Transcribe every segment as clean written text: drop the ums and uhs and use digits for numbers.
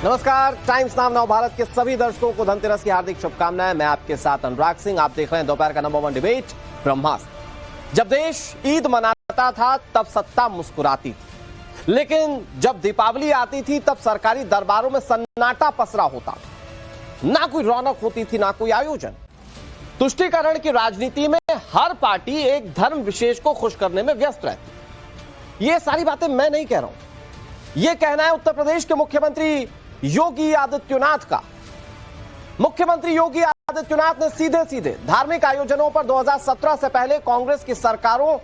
नमस्कार, times now नव भारत के सभी दर्शकों को धनतेरस की हार्दिक शुभकामनाएं। मैं आपके साथ अनुराग सिंह। आप देख रहे हैं दोपहर का नंबर 1 डिबेट ब्रह्मास्त्र। जब देश ईद मनाता था तब सत्ता मुस्कुराती थी, लेकिन जब दीपावली आती थी तब सरकारी दरबारों में सन्नाटा पसरा होता था। ना कोई रौनक होती थी, ना कोई आयोजन। तुष्टीकरण की राजनीति में हर पार्टी एक धर्म विशेष को खुश करने में व्यस्त रहती। ये सारी बातें मैं नहीं कह रहा हूं, यह कहना है उत्तर प्रदेश के मुख्यमंत्री योगी आदित्यनाथ का। मुख्यमंत्री योगी आदित्यनाथ ने सीधे सीधे धार्मिक आयोजनों पर 2017 से पहले कांग्रेस की सरकारों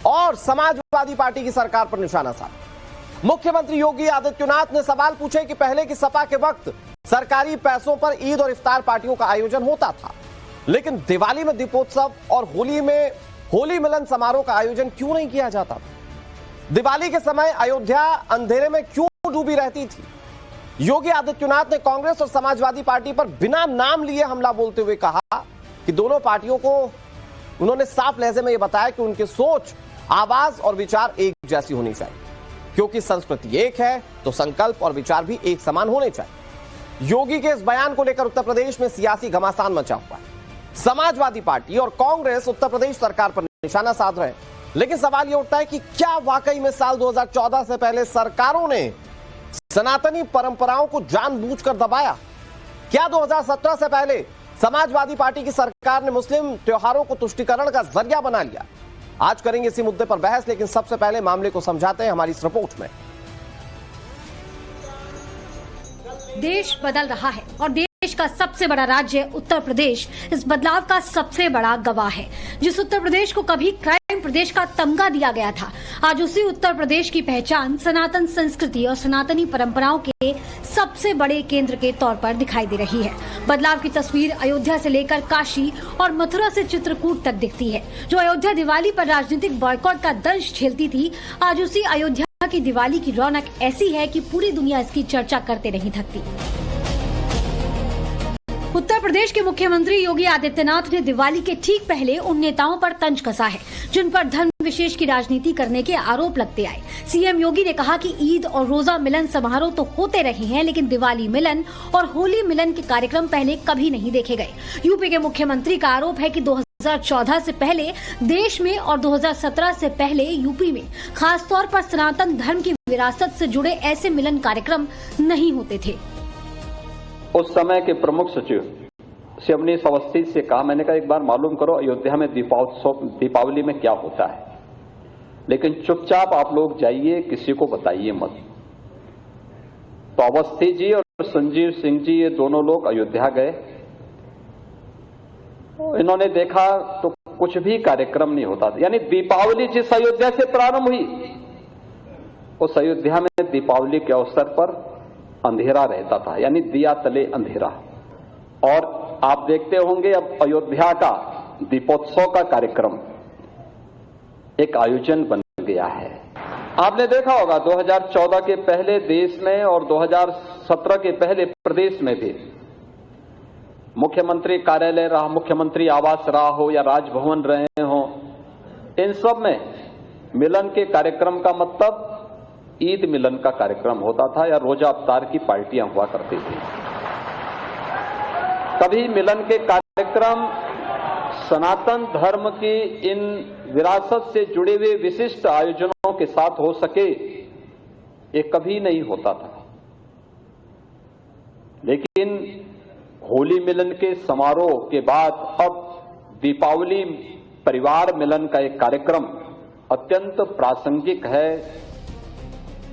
और समाजवादी पार्टी की सरकार पर निशाना साधा। मुख्यमंत्री योगी आदित्यनाथ ने सवाल पूछे कि पहले की सपा के वक्त सरकारी पैसों पर ईद और इफ्तार पार्टियों का आयोजन होता था, लेकिन दिवाली में दीपोत्सव और होली में होली मिलन समारोह का आयोजन क्यों नहीं किया जाता? दिवाली के समय अयोध्या अंधेरे में क्यों डूबी रहती थी? योगी आदित्यनाथ ने कांग्रेस और समाजवादी पार्टी पर बिना नाम लिए हमला बोलते हुए कहा कि दोनों पार्टियों को उन्होंने साफ लहजे में यह बताया कि उनकी सोच, आवाज और विचार एक जैसी होनी चाहिए। क्योंकि संस्कृति एक है तो संकल्प और विचार भी एक समान होने चाहिए। योगी के इस बयान को लेकर उत्तर प्रदेश में सियासी घमासान मचा हुआ है। समाजवादी पार्टी और कांग्रेस उत्तर प्रदेश सरकार पर निशाना साध रहे हैं, लेकिन सवाल यह उठता है कि क्या वाकई में साल 2014 से पहले सरकारों ने सनातनी परंपराओं को जानबूझकर दबाया? क्या 2017 से पहले समाजवादी पार्टी की सरकार ने मुस्लिम त्योहारों को तुष्टीकरण का जरिया बना लिया? आज करेंगे इसी मुद्दे पर बहस, लेकिन सबसे पहले मामले को समझाते हैं हमारी इस रिपोर्ट में। देश बदल रहा है और देश का सबसे बड़ा राज्य उत्तर प्रदेश इस बदलाव का सबसे बड़ा गवाह है। जिस उत्तर प्रदेश को कभी क्राइम प्रदेश का तमगा दिया गया था, आज उसी उत्तर प्रदेश की पहचान सनातन संस्कृति और सनातनी परंपराओं के सबसे बड़े केंद्र के तौर पर दिखाई दे रही है। बदलाव की तस्वीर अयोध्या से लेकर काशी और मथुरा से चित्रकूट तक दिखती है। जो अयोध्या दिवाली पर राजनीतिक बॉयकॉट का दंश झेलती थी, आज उसी अयोध्या की दिवाली की रौनक ऐसी है कि पूरी दुनिया इसकी चर्चा करते नहीं थकती। उत्तर प्रदेश के मुख्यमंत्री योगी आदित्यनाथ ने दिवाली के ठीक पहले उन नेताओं पर तंज कसा है जिन पर धर्म विशेष की राजनीति करने के आरोप लगते आए। सीएम योगी ने कहा कि ईद और रोजा मिलन समारोह तो होते रहे हैं, लेकिन दिवाली मिलन और होली मिलन के कार्यक्रम पहले कभी नहीं देखे गए। यूपी के मुख्यमंत्री का आरोप है कि 2014 से पहले देश में और 2017 से पहले यूपी में खासतौर पर सनातन धर्म की विरासत से जुड़े ऐसे मिलन कार्यक्रम नहीं होते थे। उस समय के प्रमुख सचिव शिवनीश अवस्थी से कहा, मैंने कहा एक बार मालूम करो अयोध्या में दीपावली में क्या होता है, लेकिन चुपचाप आप लोग जाइए, किसी को बताइए मत। तो अवस्थी जी और संजीव सिंह जी, ये दोनों लोग अयोध्या गए। इन्होंने देखा तो कुछ भी कार्यक्रम नहीं होता था। यानी दीपावली जिस अयोध्या से प्रारंभ हुई, उस अयोध्या में दीपावली के अवसर पर अंधेरा रहता था, यानी दिया तले अंधेरा। और आप देखते होंगे अब अयोध्या का दीपोत्सव का कार्यक्रम एक आयोजन बन गया है। आपने देखा होगा 2014 के पहले देश में और 2017 के पहले प्रदेश में भी मुख्यमंत्री कार्यालय रहा, मुख्यमंत्री आवास रहा हो या राजभवन रहे हो, इन सब में मिलन के कार्यक्रम का मतलब ईद मिलन का कार्यक्रम होता था या रोजा अवतार की पार्टियां हुआ करती थी। कभी मिलन के कार्यक्रम सनातन धर्म की इन विरासत से जुड़े हुए विशिष्ट आयोजनों के साथ हो सके, ये कभी नहीं होता था। लेकिन होली मिलन के समारोह के बाद अब दीपावली परिवार मिलन का एक कार्यक्रम अत्यंत प्रासंगिक है।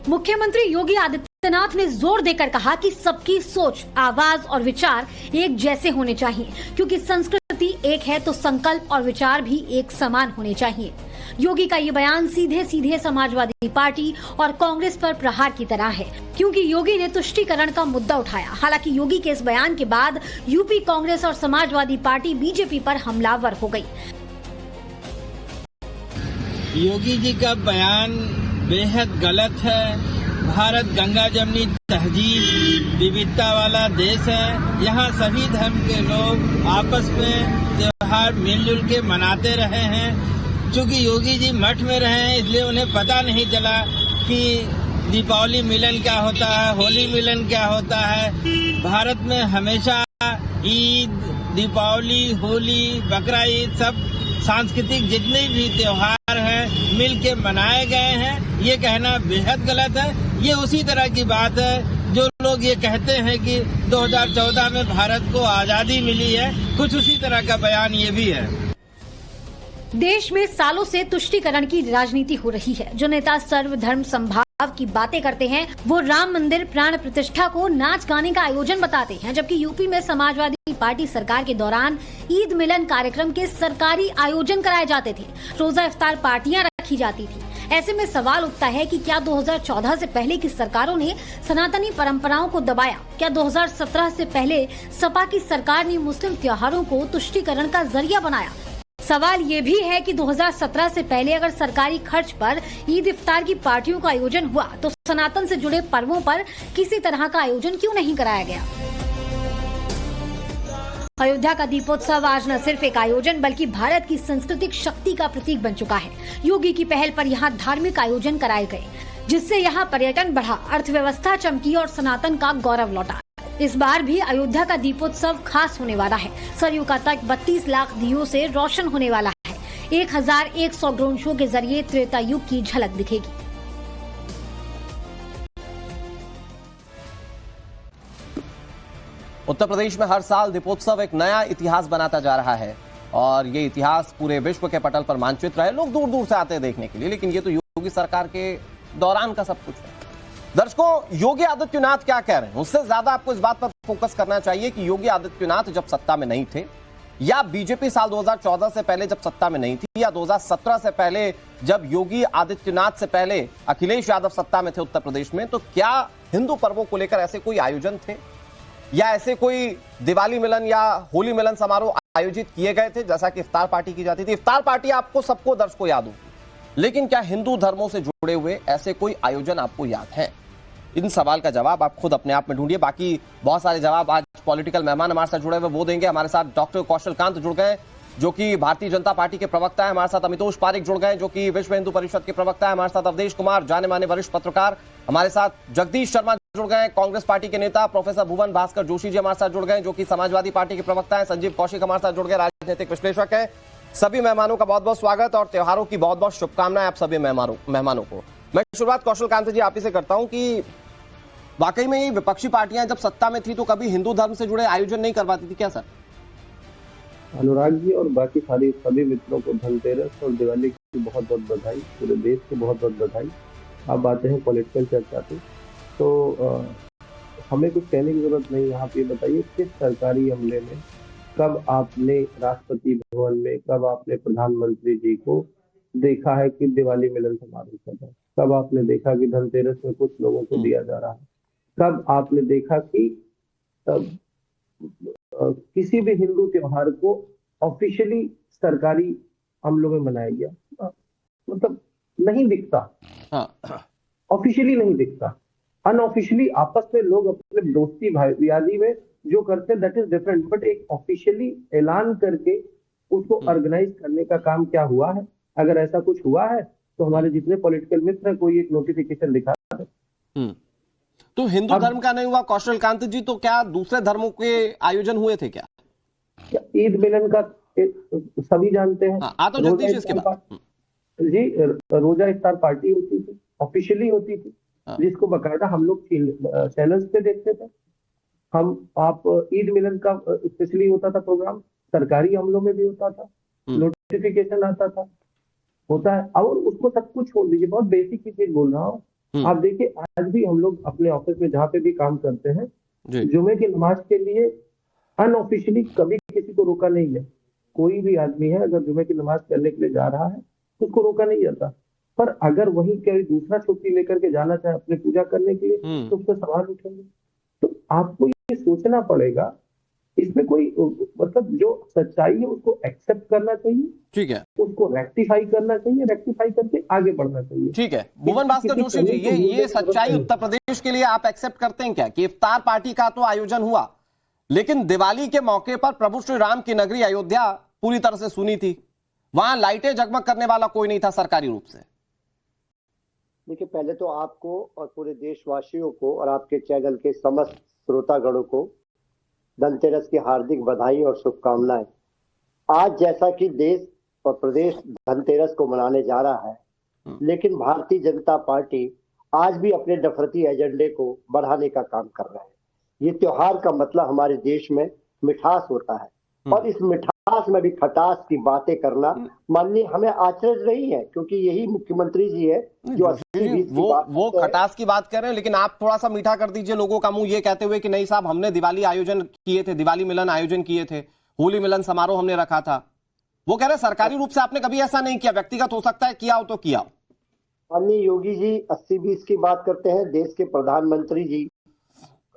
मुख्यमंत्री योगी आदित्यनाथ ने जोर देकर कहा कि सबकी सोच, आवाज और विचार एक जैसे होने चाहिए, क्योंकि संस्कृति एक है तो संकल्प और विचार भी एक समान होने चाहिए। योगी का ये बयान सीधे सीधे समाजवादी पार्टी और कांग्रेस पर प्रहार की तरह है, क्योंकि योगी ने तुष्टीकरण का मुद्दा उठाया। हालांकि योगी के इस बयान के बाद यूपी कांग्रेस और समाजवादी पार्टी बीजेपी पर हमलावर हो गई। योगी जी का बयान बेहद गलत है। भारत गंगा जमनी तहजीब विविधता वाला देश है। यहाँ सभी धर्म के लोग आपस में त्योहार मिलजुल के मनाते रहे हैं। चूंकि योगी जी मठ में रहे हैं, इसलिए उन्हें पता नहीं चला कि दीपावली मिलन क्या होता है, होली मिलन क्या होता है। भारत में हमेशा ईद, दीपावली, होली, बकरा ईद सब सांस्कृतिक जितने भी त्योहार हैं मिल के मनाए गए हैं। ये कहना बेहद गलत है। ये उसी तरह की बात है जो लोग ये कहते हैं कि 2014 में भारत को आजादी मिली है, कुछ उसी तरह का बयान ये भी है। देश में सालों से तुष्टीकरण की राजनीति हो रही है। जो नेता सर्वधर्म संभाव की बातें करते हैं वो राम मंदिर प्राण प्रतिष्ठा को नाच गाने का आयोजन बताते हैं, जबकि यूपी में समाजवादी पार्टी सरकार के दौरान ईद मिलन कार्यक्रम के सरकारी आयोजन कराए जाते थे। रोजा इफ्तार पार्टियां रखी जाती थी। ऐसे में सवाल उठता है कि क्या 2014 से पहले की सरकारों ने सनातनी परंपराओं को दबाया? क्या 2017 से पहले सपा की सरकार ने मुस्लिम त्योहारों को तुष्टीकरण का जरिया बनाया? सवाल ये भी है कि 2017 से पहले अगर सरकारी खर्च पर ईद इफ्तार की पार्टियों का आयोजन हुआ तो सनातन से जुड़े पर्वों पर किसी तरह का आयोजन क्यों नहीं कराया गया? अयोध्या का दीपोत्सव आज न सिर्फ एक आयोजन बल्कि भारत की सांस्कृतिक शक्ति का प्रतीक बन चुका है। योगी की पहल पर यहाँ धार्मिक आयोजन कराए गए, जिससे यहाँ पर्यटन बढ़ा, अर्थव्यवस्था चमकी और सनातन का गौरव लौटा। इस बार भी अयोध्या का दीपोत्सव खास होने वाला है। सरयू का तट 32 लाख दियों से रोशन होने वाला है। 1100 ड्रोन शो के जरिए त्रेता युग की झलक दिखेगी। उत्तर प्रदेश में हर साल दीपोत्सव एक नया इतिहास बनाता जा रहा है और ये इतिहास पूरे विश्व के पटल पर मानचित्र है। लोग दूर दूर से आते हैं देखने के लिए, लेकिन ये तो योगी सरकार के दौरान का सब कुछ है। दर्शकों, योगी आदित्यनाथ क्या कह रहे हैं उससे ज्यादा आपको इस बात पर फोकस करना चाहिए कि योगी आदित्यनाथ जब सत्ता में नहीं थे, या बीजेपी साल 2014 से पहले जब सत्ता में नहीं थी, या 2017 से पहले जब योगी आदित्यनाथ से पहले अखिलेश यादव सत्ता में थे उत्तर प्रदेश में, तो क्या हिंदू पर्वों को लेकर ऐसे कोई आयोजन थे या ऐसे कोई दिवाली मिलन या होली मिलन समारोह आयोजित किए गए थे जैसा कि इफ्तार पार्टी की जाती थी? इफ्तार पार्टी आपको सबको दर्शकों याद होगी, लेकिन क्या हिंदू धर्मों से जुड़े हुए ऐसे कोई आयोजन आपको याद है? इन सवाल का जवाब आप खुद अपने आप में ढूंढिए। बाकी बहुत सारे जवाब आज पॉलिटिकल मेहमान हमारे साथ जुड़े हुए वो देंगे। हमारे साथ डॉक्टर कौशल कांत जुड़ गए जो कि भारतीय जनता पार्टी के प्रवक्ता है। हमारे साथ अमितोष पारिक जुड़ गए जो कि विश्व हिंदू परिषद के प्रवक्ता है। हमारे साथ अवधेश कुमार, जाने माने वरिष्ठ पत्रकार। हमारे साथ जगदीश शर्मा जुड़ गए, कांग्रेस पार्टी के नेता। प्रोफेसर भुवन भास्कर जोशी जी हमारे साथ जुड़ गए जो कि समाजवादी पार्टी के प्रवक्ता है। संजीव कौशिक हमारे साथ जुड़ गए, राजनीतिक विश्लेषक है। सभी मेहमानों का बहुत बहुत स्वागत और त्योहारों की बहुत बहुत शुभकामनाएं आप सभी मेहमानों को। मैं शुरुआत कौशल कांत जी आप ही से करता हूं कि वाकई में ये विपक्षी पार्टियां जब सत्ता में थी तो कभी हिंदू धर्म से जुड़े आयोजन नहीं करवाती थी क्या सर? अनुराग जी और बाकी सभी मित्रों को धनतेरस और दिवाली की बहुत बहुत बधाई, पूरे देश को बहुत बहुत बधाई। आप आते हैं पॉलिटिकल चर्चा पे, तो हमें कुछ कहने की जरूरत नहीं। आप ये बताइए किस सरकारी हमले में कब आपने राष्ट्रपति भवन में, कब आपने प्रधानमंत्री जी को देखा है कि दिवाली मिलन समारोह कर रहा है? कब आपने देखा कि धनतेरस में कुछ लोगों को दिया जा रहा है? कब आपने देखा कि किसी भी हिंदू त्योहार को ऑफिशियली सरकारी अमलों में मनाया गया? मतलब नहीं दिखता, ऑफिशियली नहीं दिखता। अनऑफिशियली आपस में लोग अपने दोस्ती भाईयारी में जो करते हैं दैट इज डिफरेंट, बट एक ऑफिशियली ऐलान करके उसको ऑर्गेनाइज करने का काम क्या हुआ है? अगर ऐसा कुछ हुआ है तो हमारे जितने पॉलिटिकल मित्र हैं कोई एक नोटिफिकेशन दिखा दे। तो हिंदू धर्म का नहीं हुआ कौशल कांत जी, तो क्या दूसरे धर्मों के आयोजन हुए थे क्या? ईद मिलन का सभी जानते हैं। तो जगदीश इसके बाद जी, रोजा इफ्तार पार्टी होती थी, ऑफिशियली होती थी, जिसको बकायदा हम लोग चैनल्स पे देखते थे। आप ईद मिलन का स्पेशली होता था प्रोग्राम, सरकारी अमलों में भी होता था, नोटिफिकेशन आता था, होता है। और उसको सब कुछ छोड़ दीजिए, बहुत बेसिक की चीज बोल रहा हूँ। आप देखिए आज भी हम लोग अपने ऑफिस में जहाँ पे भी काम करते हैं, जुमे की नमाज के लिए अनऑफिशियली कभी किसी को रोका नहीं है। कोई भी आदमी है अगर जुमे की नमाज करने के लिए जा रहा है तो उसको रोका नहीं जाता। पर अगर वही कोई दूसरा छुट्टी लेकर के जाना चाहे अपने पूजा करने के लिए तो उससे सवाल उठेंगे। तो आपको ये सोचना पड़ेगा, इसमें कोई मतलब जो सच्चाई है उसको एक्सेप्ट करना चाहिए, ठीक है, उसको रेक्टिफाई करना चाहिए, रेक्टिफाई करके आगे बढ़ना चाहिए। ठीक है, भुवन भास्कर जोशी जी, ये सच्चाई उत्तर प्रदेश के लिए आप एक्सेप्ट करते हैं क्या कि इफ्तार पार्टी का तो आयोजन हुआ, लेकिन दिवाली के मौके पर प्रभु श्री राम की नगरी अयोध्या पूरी तरह से सुनी थी, वहां लाइटें जगमग करने वाला कोई नहीं था सरकारी रूप से? देखिए, पहले तो आपको और पूरे देशवासियों को और आपके चैनल के समस्त श्रोतागणों को धनतेरस की हार्दिक बधाई और शुभकामनाएं। आज जैसा कि देश और प्रदेश धनतेरस को मनाने जा रहा है, लेकिन भारतीय जनता पार्टी आज भी अपने नफरती एजेंडे को बढ़ाने का काम कर रहा है। ये त्योहार का मतलब हमारे देश में मिठास होता है, और इस मिठास में भी खटास की बातें करना माननीय हमें आश्चर्य नहीं है, क्योंकि यही मुख्यमंत्री जी है जो वो खटास की बात कर रहे हैं। लेकिन आप थोड़ा सा मीठा कर दीजिए लोगों का मुंह, ये कहते हुए कि नहीं साहब, हमने दिवाली आयोजन किए थे, दिवाली मिलन आयोजन किए थे, होली मिलन समारोह हमने रखा था। वो कह रहे सरकारी रूप से आपने कभी ऐसा नहीं किया, व्यक्तिगत हो सकता है, किया हो तो किया हो। माननीय योगी जी 80-20 की बात करते हैं, देश के प्रधानमंत्री जी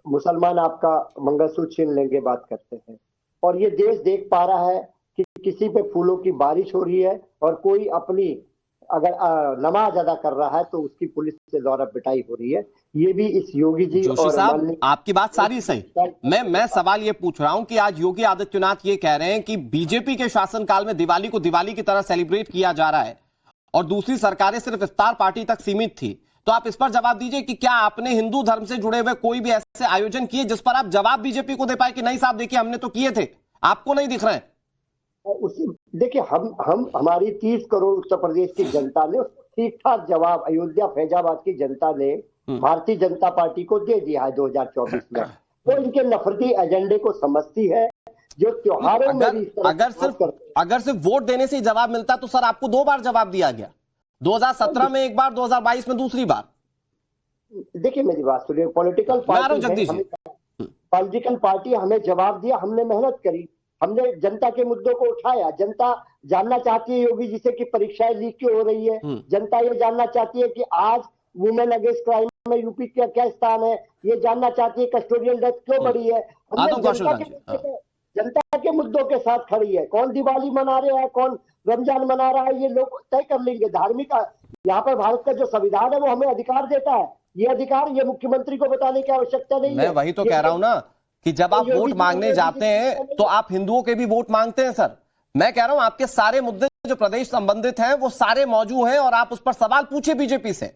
मुसलमान आपका मंगलसूत्र छीन लेंगे बात करते हैं, और ये देश देख पा रहा है कि किसी पे फूलों की बारिश हो रही है और कोई अपनी अगर नमाज अदा कर रहा है तो उसकी पुलिस से द्वारा पिटाई हो रही है। ये भी इस योगी जी जोशी साहब, आपकी बात सारी सही। मैं सवाल ये पूछ रहा हूं कि आज योगी आदित्यनाथ ये कह रहे हैं कि बीजेपी के शासनकाल में दिवाली को दिवाली की तरह सेलिब्रेट किया जा रहा है और दूसरी सरकारें सिर्फ इफ्तार पार्टी तक सीमित थी। तो आप इस पर जवाब दीजिए कि क्या आपने हिंदू धर्म से जुड़े हुए कोई भी ऐसे आयोजन किए जिस पर आप जवाब बीजेपी को दे पाए कि नहीं साहब देखिए हमने तो किए थे, आपको नहीं दिख रहे हैं? देखिए, हम हमारी 30 करोड़ उत्तर प्रदेश की जनता ने ठीक ठाक जवाब अयोध्या फैजाबाद की जनता ने भारतीय जनता पार्टी को दे दिया है 2024 में। वो इनके नफरती एजेंडे को समझती है जो त्योहारों में भी अगर सिर्फ वोट देने से ही जवाब मिलता तो सर आपको 2 बार जवाब दिया गया, 2017 में एक बार, 2022 में दूसरी बार। देखिए मेरी बात सुनिए, पॉलिटिकल पार्टी हमें जवाब दिया, हमने मेहनत करी, हमने जनता के मुद्दों को उठाया। जनता जानना चाहती है योगी जी से कि परीक्षाएं लीक क्यों हो रही है। जनता ये जानना चाहती है कि आज वुमेन अगेंस्ट क्राइम में यूपी का क्या स्थान है। ये जानना चाहती है कस्टोडियल डेथ क्यों बढ़ी है। जनता के मुद्दों के साथ खड़ी है। कौन दिवाली मना रहा है, कौन रमजान मना रहा है, ये लोग तय कर लेंगे। धार्मिक यहाँ पर भारत का जो संविधान है वो हमें अधिकार देता है। ये अधिकार ये मुख्यमंत्री को बताने की आवश्यकता नहीं है। मैं वही तो कह रहा हूं ना कि जब आप वोट मांगने जाते हैं तो आप हिंदुओं के भी वोट मांगते हैं सर। मैं कह रहा हूं आपके सारे मुद्दे जो प्रदेश संबंधित हैं वो सारे मौजूद हैं और आप उस पर सवाल पूछिए बीजेपी से।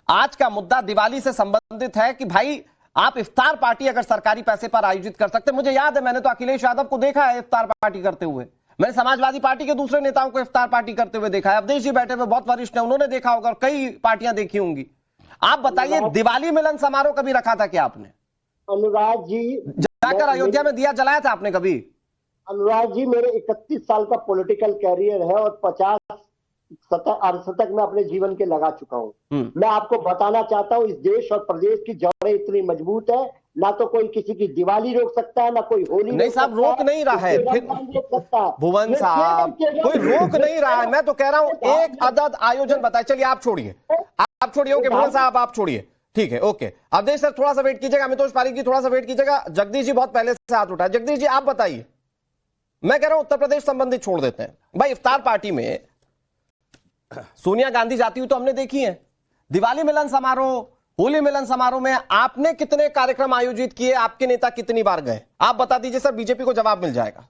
आज का मुद्दा दिवाली से संबंधित है कि भाई आप इफ्तार पार्टी अगर सरकारी पैसे पर आयोजित कर सकते। मुझे याद है, मैंने तो अखिलेश यादव को देखा है इफ्तार पार्टी करते हुए, मैंने समाजवादी पार्टी के दूसरे नेताओं को इफ्तार पार्टी करते हुए देखा है, अवधेश जी बैठे हुए बहुत वरिष्ठ हैं, उन्होंने देखा होगा और कई पार्टियां देखी होंगी। आप बताइए दिवाली मिलन समारोह कभी रखा था क्या आपने? अनुराग जी जाकर अयोध्या में दिया जलाया था आपने कभी? अनुराग जी मेरे 31 साल का पॉलिटिकल कैरियर है और 50 अर्धशतक मैं अपने जीवन के लगा चुका हूं। मैं आपको बताना चाहता हूं इस देश और प्रदेश की जड़ें इतनी मजबूत है, ना तो कोई किसी की दिवाली रोक सकता है, ना कोई होली नहीं साहब रोक नहीं रहा है। भुवन साहब कोई रोक नहीं रहा है। मैं तो कह रहा हूं एक अदद आयोजन बताए। चलिए आप छोड़िए, आप छोड़िए। ओके भुवन साहब आप छोड़िए, ठीक है ओके। अवधेश सर थोड़ा सा वेट कीजिएगा, अमितोष पारीक जी थोड़ा सा वेट कीजिएगा। जगदीश जी बहुत पहले से हाथ उठाए। जगदीश जी आप बताइए। मैं कह रहा हूं उत्तर प्रदेश संबंधित छोड़ देते हैं भाई। इफ्तार पार्टी में सोनिया गांधी जाती हुई तो हमने देखी है। दिवाली मिलन समारोह, होली मिलन समारोह में आपने कितने कार्यक्रम आयोजित किए, आपके नेता कितनी बार गए, आप बता दीजिए सर, बीजेपी को जवाब मिल जाएगा।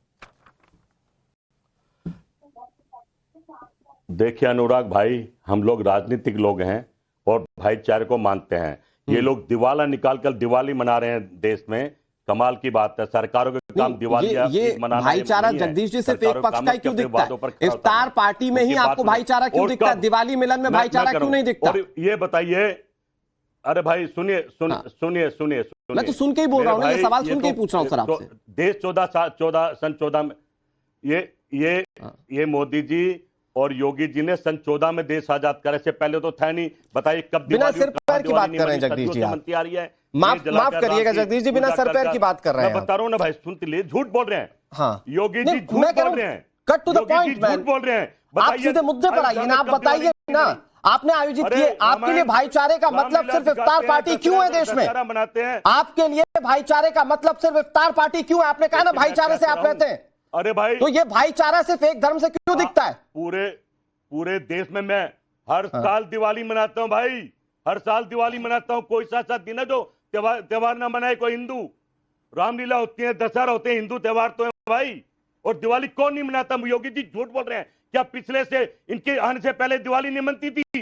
देखिए अनुराग भाई, हम लोग राजनीतिक लोग हैं और भाईचारे को मानते हैं। ये लोग दिवाला निकालकर दिवाली मना रहे हैं देश में, कमाल की बात है। सरकारों के काम दिवाली ये भाईचारा जगदीश जी सिर्फ एक पक्ष का ही क्यों दिखता है? इफ्तार पार्टी में ही आपको भाईचारा क्यों दिखता है, दिवाली मिलन में भाईचारा क्यों नहीं दिखता? ये बताइए। अरे भाई सुनिए सुनिए मैं तो सुन के ही बोल रहा हूँ ना, ये सवाल सुन के ही पूछ रहा हूँ सर आपसे। देश 14 में ये मोदी जी और योगी जी ने सन 14 में देश आजाद करे, से पहले तो था नहीं। बताइए कब बिना सिर पैर की बात कर रहे हैं जगदीश जी, मनती आ रही है। माफ करिएगा जगदीश जी, बिना सर पैर की बात कर रहे हैं। मैं बता रहा हूं ना भाई, सुनते लिए झूठ बोल रहे हैं। हाँ योगी जी झूठ बोल रहे हैं, कट टू द पॉइंट झूठ बोल रहे हैं। आप सीधे मुद्दे पर आइए ना, आप बताइए ना। आपने आयोजित किए, आपके लिए भाईचारे का मतलब सिर्फ इफ्तार पार्टी क्यों है देश में? मनाते हैं आपके लिए भाईचारे का मतलब सिर्फ इफ्तार पार्टी क्यों है? आपने कहा ना भाईचारे से आप रहते हैं। अरे भाई तो ये भाईचारा सिर्फ एक धर्म से क्यों दिखता है? पूरे देश में मैं हर साल दिवाली मनाता हूं भाई, हर साल दिवाली मनाता हूं। कोई सा दिन है जो त्योहार ना मनाए कोई हिंदू? रामलीला होती है, दशहरा होते हैं, हिंदू त्योहार तो है भाई। और दिवाली कौन नहीं मनाता? योगी जी झूठ बोल रहे हैं। क्या पिछले से इनके आने से पहले दिवाली नहीं मनती थी?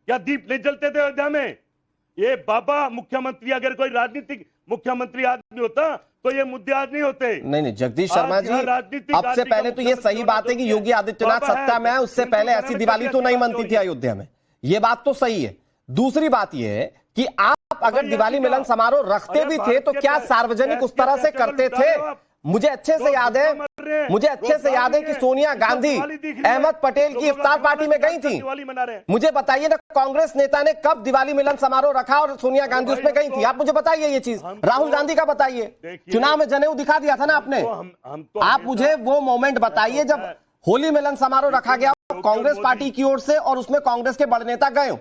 क्या दीप नहीं जलते थे अयोध्या में? ये बाबा मुख्यमंत्री, अगर कोई राजनीतिक मुख्यमंत्री आदमी होता तो ये मुद्दे आज नहीं होते। नहीं जगदीश शर्मा जी, अब से पहले तो ये सही बात है कि योगी आदित्यनाथ सत्ता में है, उससे पहले ऐसी दिवाली तो नहीं मनती थी अयोध्या में, ये बात तो सही है। दूसरी बात ये है कि आप अगर दिवाली मिलन समारोह रखते भी थे तो क्या सार्वजनिक उस तरह से करते थे? मुझे अच्छे से याद है कि सोनिया गांधी अहमद पटेल की इफ्तार पार्टी में गई थी। मुझे बताइए ना, कांग्रेस नेता ने कब दिवाली मिलन समारोह रखा और सोनिया गांधी उसमें गई थी? आप मुझे बताइए ये चीज। राहुल गांधी का बताइए, चुनाव में जनेऊ दिखा दिया था ना आपने। आप मुझे वो मोमेंट बताइए जब होली मिलन समारोह रखा गया कांग्रेस पार्टी की ओर से और उसमें कांग्रेस के बड़े नेता गए हो।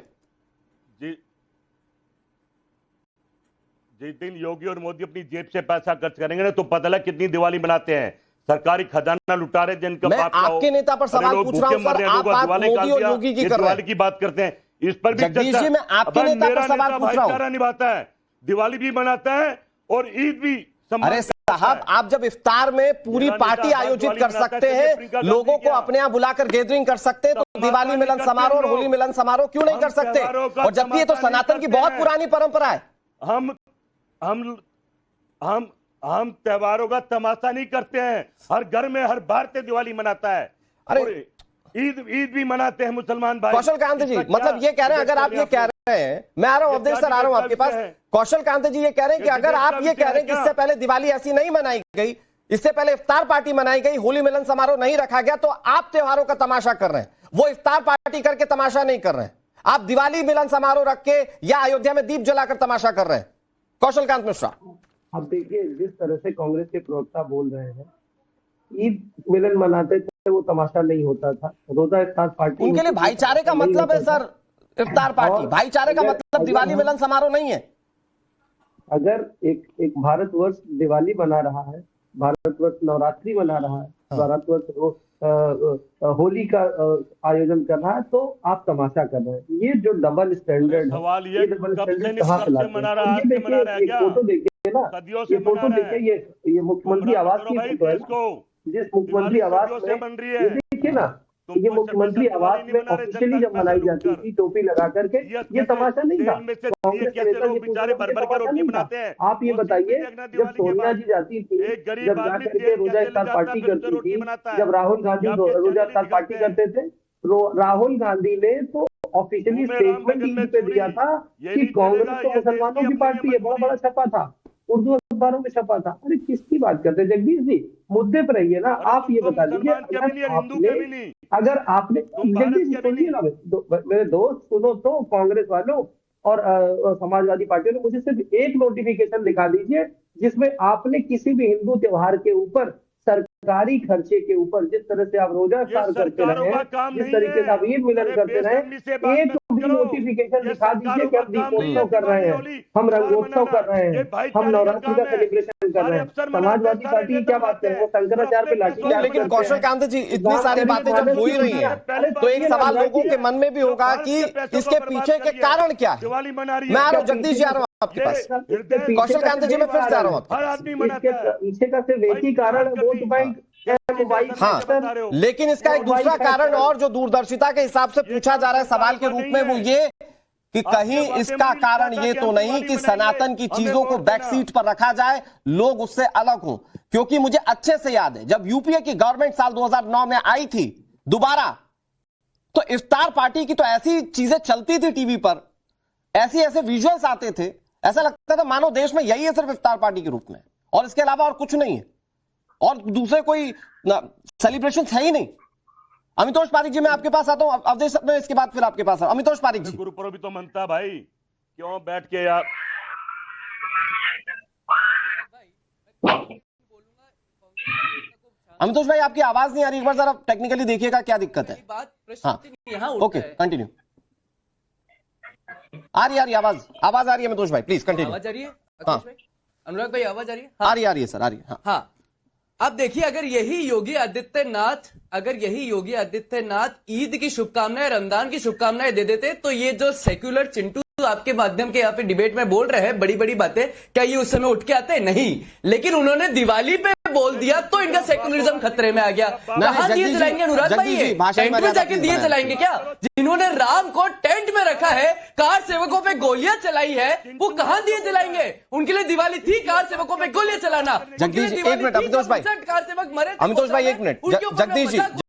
जिस दिन योगी और मोदी अपनी जेब से पैसा खर्च करेंगे ना तो पता लगा कितनी दिवाली मनाते हैं, सरकारी खजाना लुटा रहे जिनका मैं आपके नेता पर सवाल पूछ रहा हूं सर, आप बात मोदी और योगी की कर रहे हैं, की बात करते हैं, इस पर भी जगदीश जी मैं आपके नेता पर सवाल पूछ रहा हूं। निभाता है, दिवाली भी मनाता है और ईद भी। अरे साहब, आप जब इफ्तार में पूरी पार्टी आयोजित कर सकते हैं, लोगों को अपने यहाँ बुलाकर गैदरिंग कर सकते हैं, तो दिवाली मिलन समारोह और होली मिलन समारोह क्यों नहीं कर सकते? और जबकि ये तो सनातन की बहुत पुरानी परंपरा है। हम त्योहारों का तमाशा नहीं करते हैं, हर घर में हर भारतीय दिवाली मनाता है। अरे ईद भी मनाते हैं मुसलमान भाई। कौशल कांत जी, मतलब ये कह रहे हैं, अगर आप ये कह रहे हैं, मैं आ रहा हूं अवधेश सर, आ रहा हूं आपके पास। कौशल कांत जी ये कह रहे हैं कि अगर आप ये कह रहे हैं कि इससे पहले दिवाली ऐसी नहीं मनाई गई, इससे पहले इफ्तार पार्टी मनाई गई, होली मिलन समारोह नहीं रखा गया, तो आप त्योहारों का तमाशा कर रहे हैं, वो इफ्तार पार्टी करके तमाशा नहीं कर रहे हैं। आप दिवाली मिलन समारोह रख के या अयोध्या में दीप जलाकर तमाशा कर रहे हैं। कौशल कांत मिश्रा, अब देखिए जिस तरह से कांग्रेस के प्रवक्ता बोल रहे हैं, ईद मिलन मनाते थे वो तमाशा नहीं होता था, रोजा इफ्तार पार्टी उनके लिए भाईचारे का मतलब है सर इफ्तार पार्टी, भाईचारे का मतलब दिवाली मिलन समारोह नहीं है। अगर एक भारतवर्ष दिवाली मना रहा है, भारतवर्ष नवरात्रि मना रहा है, भारतवर्ष होली का आयोजन कर रहा है, तो आप तमाशा कर रहे हैं। ये जो डबल स्टैंडर्ड है, ये डबल स्टैंडर्ड कहाँ से लाते हैं? ये देखिए, एक फोटो देखिए ना, ये फोटो देखिए, ये मुख्यमंत्री आवास की फोटो है ना, जिस मुख्यमंत्री आवास में ये देखिए ना, ये मुख्यमंत्री आवास में ऑफिशियली जब मनाई जाती थी टोपी लगा करके, ये तमाशा नहीं था। कांग्रेस के नेता ये तमाशा नहीं था। आप ये बताइए, जब सोनिया जी जाती थी, जब जाकर के रोजा इफ्तार पार्टी करती थी, जब राहुल गांधी रोजा इफ्तार पार्टी करते थे, राहुल गांधी ने तो ऑफिशियली स्टेटमेंट टीवी पे दिया था कि कांग्रेस तो मुसलमानों की पार्टी है, बहुत बड़ा छपा था, उर्दू अखबारों में छपा था। अरे किसकी बात करते हैं जगदीश जी, मुद्दे पर रहिए ना। आप ये बता दीजिए, अगर आपने जगदीश जी सुनिए ना, मेरे दोस्त सुनो तो, कांग्रेस वालों और समाजवादी पार्टियों ने मुझे सिर्फ एक नोटिफिकेशन दिखा दीजिए जिसमें आपने किसी भी हिंदू त्योहार के ऊपर सरकारी खर्चे के ऊपर, जिस तरह से आप रोजा इफ्तार करते रहे, जिस तरीके से आप ईद मिलन करते रहे, एक भी नोटिफिकेशन दिखा दीजिए कि हम दीपोत्सव कर रहे हैं, हम रंगोत्सव कर रहे हैं, हम नवरात्रि का सेलिब्रेशन कर रहे हैं। समाजवादी पार्टी की क्या बात है, वो शंकराचार्य पे लाठी। लेकिन कौशल कांत जी, इतनी सारी बातें जब हो ही रही है, तो एक सवाल लोगों के मन में भी होगा कि इसके पीछे के कारण क्या है। मैं आ रहा हूँ जगदीश जी, आ रहा हूँ आपके पास। कौशल कांत जी मैं फिर से आ रहा हूँ पीछे का सिर्फ एक ही कारण है, वोट बैंक। हाँ, लेकिन इसका एक दूसरा कारण और जो दूरदर्शिता के हिसाब से पूछा जा रहा है सवाल के रूप में, वो ये कि कहीं इसका कारण ये तो नहीं कि सनातन की चीजों को बैक सीट पर रखा जाए, लोग उससे अलग हों। क्योंकि मुझे अच्छे से याद है जब यूपीए की गवर्नमेंट साल 2009 में आई थी दोबारा, तो इफ्तार पार्टी की तो ऐसी चीजें चलती थी टीवी पर, ऐसे विजुअल्स आते थे, ऐसा लगता था मानो देश में यही है सिर्फ इफ्तार पार्टी के रूप में, और इसके अलावा और कुछ नहीं है, और दूसरे कोई सेलिब्रेशन है ही नहीं। अमितोष पारिक जी मैं आपके पास आता हूं, अवधेश में इसके बाद फिर आपके पास आता हूं। अमितोष पारिक जी, गुरुपर्व भी तो मनता भाई, क्यों बैठ के यार। अमितोष भाई आपकी आवाज नहीं आ रही, एक बार जरा टेक्निकली देखिएगा क्या दिक्कत है। हाँ ओके कंटिन्यू। आ रही आवाज आ रही है अमितोष भाई, प्लीज कंटिन्यू। आवाज आ रही है अनुराग भाई, आवाज आ रही है? आ रही है सर, आ रही है। हाँ, अब देखिए, अगर यही योगी आदित्यनाथ ईद की शुभकामनाएं, रमजान की शुभकामनाएं दे देते, तो ये जो सेक्युलर चिंटू आपके माध्यम के यहाँ पे डिबेट में बोल रहे हैं बड़ी बड़ी बातें, क्या ये उस समय उठ के आते? नहीं। लेकिन उन्होंने दिवाली पे बोल दिया तो इनका सेक्युलरिज्म खतरे में आ गया। कहां दिए जलाएंगे अनुराग भाई? ये टेंट में जाके दिए जलाएंगे क्या? जिन्होंने राम को टेंट में रखा है, कार सेवकों पे गोलियां चलाई है, वो कहां दिए जलाएंगे? उनके लिए दिवाली थी कार सेवकों पे गोलियां चलाना। जगदीश जी, एक मिनट, अमितोष भाई, कार सेवक मरे, अमितोष भाई एक मिनट,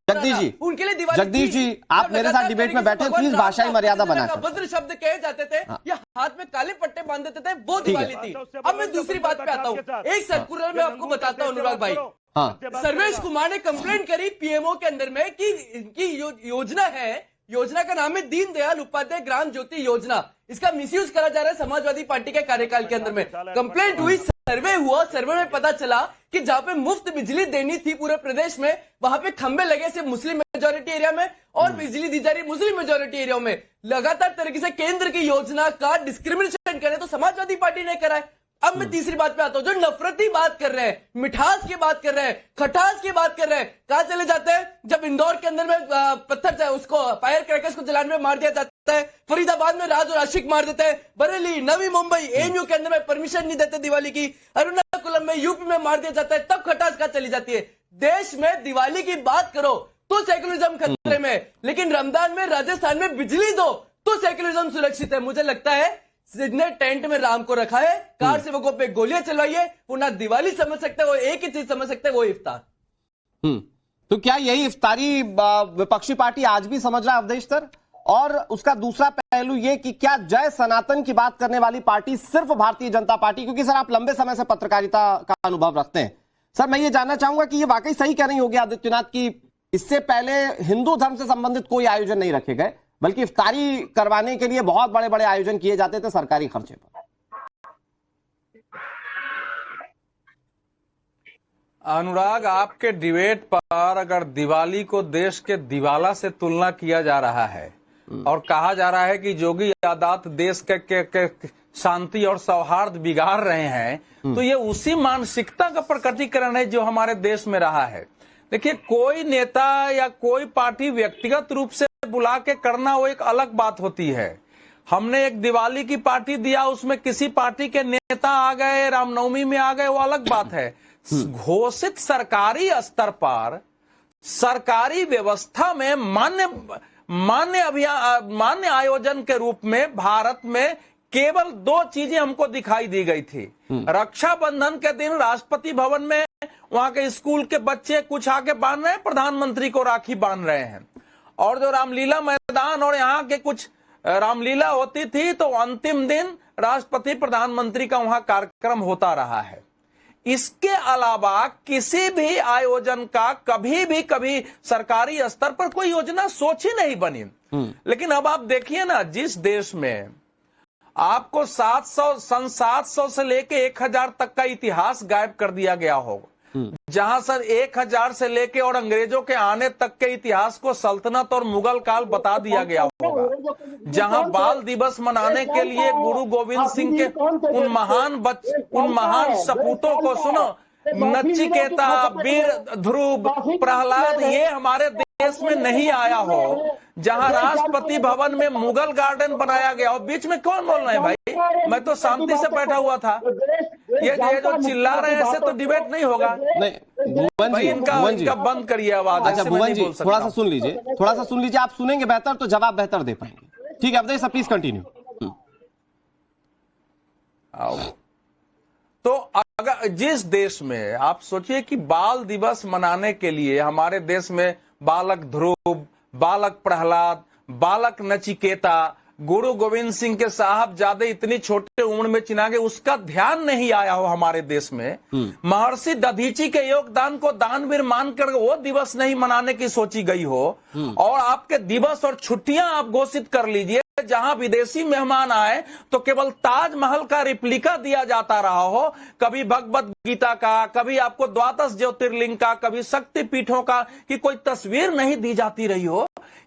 जगदीश जी, उनके लिए दिवाली, जगदीश जी आप मेरे साथ डिबेट में बैठे, प्लीज भाषाई मर्यादा बना कर। अभद्र शब्द कहे जाते थे या हाथ में काले पट्टे बांध देते थे, वो दिवाली थी। अब मैं दूसरी बात पे आता हूँ। एक सर्कुलर में आपको बताता हूँ अनुराग भाई। हाँ, सर्वेश कुमार ने कंप्लेंट करी पीएमओ के अंदर में कि इनकी योजना है, योजना का नाम है दीनदयाल उपाध्याय ग्राम ज्योति योजना, इसका मिसयूज करा जा रहा है समाजवादी पार्टी के कार्यकाल के अंदर में। कंप्लेंट हुई, सर्वे हुआ, सर्वे में पता चला कि जहां पे मुफ्त बिजली देनी थी पूरे प्रदेश में, वहां पे खंबे लगे सिर्फ मुस्लिम मेजोरिटी एरिया में और बिजली दी जा रही मुस्लिम मेजोरिटी एरिया में। लगातार तरीके से केंद्र की योजना का डिस्क्रिमिनेशन करे तो समाजवादी पार्टी ने करा है। अब मैं तीसरी बात पे आता हूं, जो नफरती बात कर रहे हैं, मिठास की बात कर रहे हैं, खटास की बात कर रहे हैं, कहां चले जाते हैं? जब इंदौर के अंदर में पत्थर उसको फायर क्रैकर्स को जलाने में मार दिया जाता है, फरीदाबाद में राज और आशिक मार देते हैं, बरेली, नवी मुंबई, एएमयू के अंदर में परमिशन नहीं देते दिवाली की, एर्नाकुलम में, यूपी में मार दिया जाता है, तब खटास कहां चली जाती है? देश में दिवाली की बात करो तो सेक्युलरिज्म खतरे में, लेकिन रमजान में राजस्थान में बिजली दो तो सेक्युलरिज्म सुरक्षित है। मुझे लगता है जिसने टेंट में राम को रखा है, कार सेवकों पे गोलियां चलवाई है, वो ना दिवाली समझ सकते हैं, वो एक ही चीज समझ सकते हैं, वो इफ्तार। तो क्या यही इफ्तारी विपक्षी पार्टी आज भी समझ रहा है अवधेश सर? और उसका दूसरा पहलू ये कि क्या जय सनातन की बात करने वाली पार्टी सिर्फ भारतीय जनता पार्टी, क्योंकि सर आप लंबे समय से पत्रकारिता का अनुभव रखते हैं, सर मैं ये जानना चाहूंगा कि ये वाकई सही कह रही होगी आदित्यनाथ की इससे पहले हिंदू धर्म से संबंधित कोई आयोजन नहीं रखे गए, बल्कि इफ्तारी करवाने के लिए बहुत बड़े बड़े आयोजन किए जाते थे सरकारी खर्चे पर? अनुराग, आपके डिबेट पर अगर दिवाली को देश के दिवाला से तुलना किया जा रहा है और कहा जा रहा है कि योगी आदित्यनाथ देश के शांति और सौहार्द बिगाड़ रहे हैं, तो ये उसी मानसिकता का प्रकटीकरण है जो हमारे देश में रहा है। देखिए, कोई नेता या कोई पार्टी व्यक्तिगत रूप से बुला के करना वो एक अलग बात होती है। हमने एक दिवाली की पार्टी दिया, उसमें किसी पार्टी के नेता आ गए, रामनवमी में आ गए, वो अलग बात है। घोषित सरकारी स्तर पर सरकारी व्यवस्था में मान्य आयोजन के रूप में भारत में केवल 2 चीजें हमको दिखाई दी गई थी। रक्षाबंधन के दिन राष्ट्रपति भवन में वहां के स्कूल के बच्चे कुछ आके बांध रहे हैं, प्रधानमंत्री को राखी बांध रहे हैं, और जो रामलीला मैदान और यहाँ के कुछ रामलीला होती थी तो अंतिम दिन राष्ट्रपति प्रधानमंत्री का वहां कार्यक्रम होता रहा है। इसके अलावा किसी भी आयोजन का कभी सरकारी स्तर पर कोई योजना सोच ही नहीं बनी। लेकिन अब आप देखिए ना, जिस देश में आपको 700 से लेके 1000 तक का इतिहास गायब कर दिया गया हो, जहां सर 1000 से लेके और अंग्रेजों के आने तक के इतिहास को सल्तनत और मुगल काल बता दिया गया होगा, जहां बाल दिवस मनाने के लिए गुरु गोविंद सिंह के उन महान सपूतों को सुनो, नचिकेता, वीर ध्रुव, प्रहलाद, ये हमारे देश में नहीं आया हो, जहां राष्ट्रपति भवन में मुगल गार्डन बनाया गया हो। बीच में कौन बोल रहे हैं भाई? मैं तो शांति से बैठा हुआ था। ये जो चिल्ला रहे हैं ऐसे तो डिबेट नहीं होगा। नहीं भुवन जी, इनका बंद करिए आवाज। अच्छा भुवन जी, थोड़ा सा सुन लीजिए, आप सुनेंगे बेहतर तो जवाब बेहतर दे पाएंगे। ठीक है अवधेश सर, प्लीज कंटिन्यू। तो अगर जिस देश में आप सोचिए कि बाल दिवस मनाने के लिए हमारे देश में बालक ध्रुव, बालक प्रहलाद, बालक नचिकेता, गुरु गोविंद सिंह के साहबजादे इतनी छोटे उम्र में चिना गए, उसका ध्यान नहीं आया हो हमारे देश में। महर्षि दधीची के योगदान को दानवीर मानकर वो दिवस नहीं मनाने की सोची गई हो, और आपके दिवस और छुट्टियां आप घोषित कर लीजिए, जहां विदेशी मेहमान आए तो केवल ताजमहल का रिप्लिका दिया जाता रहा हो, कभी भगवत गीता का, कभी आपको द्वादश ज्योतिर्लिंग का, कभी शक्ति पीठों का की कोई तस्वीर नहीं दी जाती रही हो।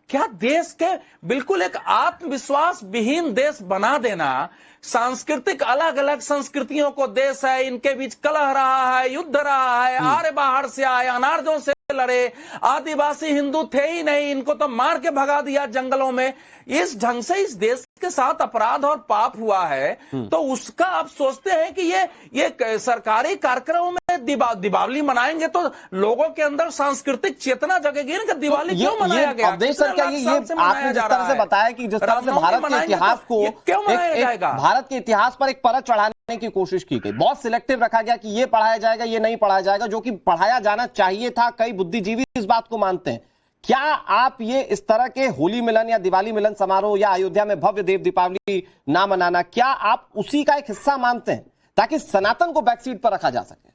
क्या देश के बिल्कुल एक आत्मविश्वास विहीन देश बना देना, सांस्कृतिक अलग अलग संस्कृतियों को देश है, इनके बीच कलह रहा है, युद्ध रहा है, आर्य बाहर से आए, अनार्यों से लड़े, आदिवासी हिंदू थे ही नहीं, इनको तो मार के भगा दिया जंगलों में। इस ढंग से इस देश के साथ अपराध और पाप हुआ है, तो उसका आप सोचते हैं कि ये सरकारी कार्यक्रमों में दीपावली मनाएंगे तो लोगों के अंदर सांस्कृतिक चेतना जगेगी ना कि दिवाली क्यों मनाया गया। अवधेश सर, क्या ये आपने जिस तरह से बताया कि जिस तरह से भारत के इतिहास को क्यों मनाया जाएगा, भारत के इतिहास पर एक परत चढ़ाने की कोशिश की गई, बहुत सिलेक्टिव रखा गया कि ये पढ़ाया जाएगा ये नहीं पढ़ाया जाएगा, जो कि पढ़ाया जाना चाहिए था। कई बुद्धिजीवी इस बात को मानते हैं। क्या आप ये इस तरह के होली मिलन या दिवाली मिलन समारोह या अयोध्या में भव्य देव दीपावली ना मनाना, क्या आप उसी का एक हिस्सा मानते हैं ताकि सनातन को बैकसीट पर रखा जा सके?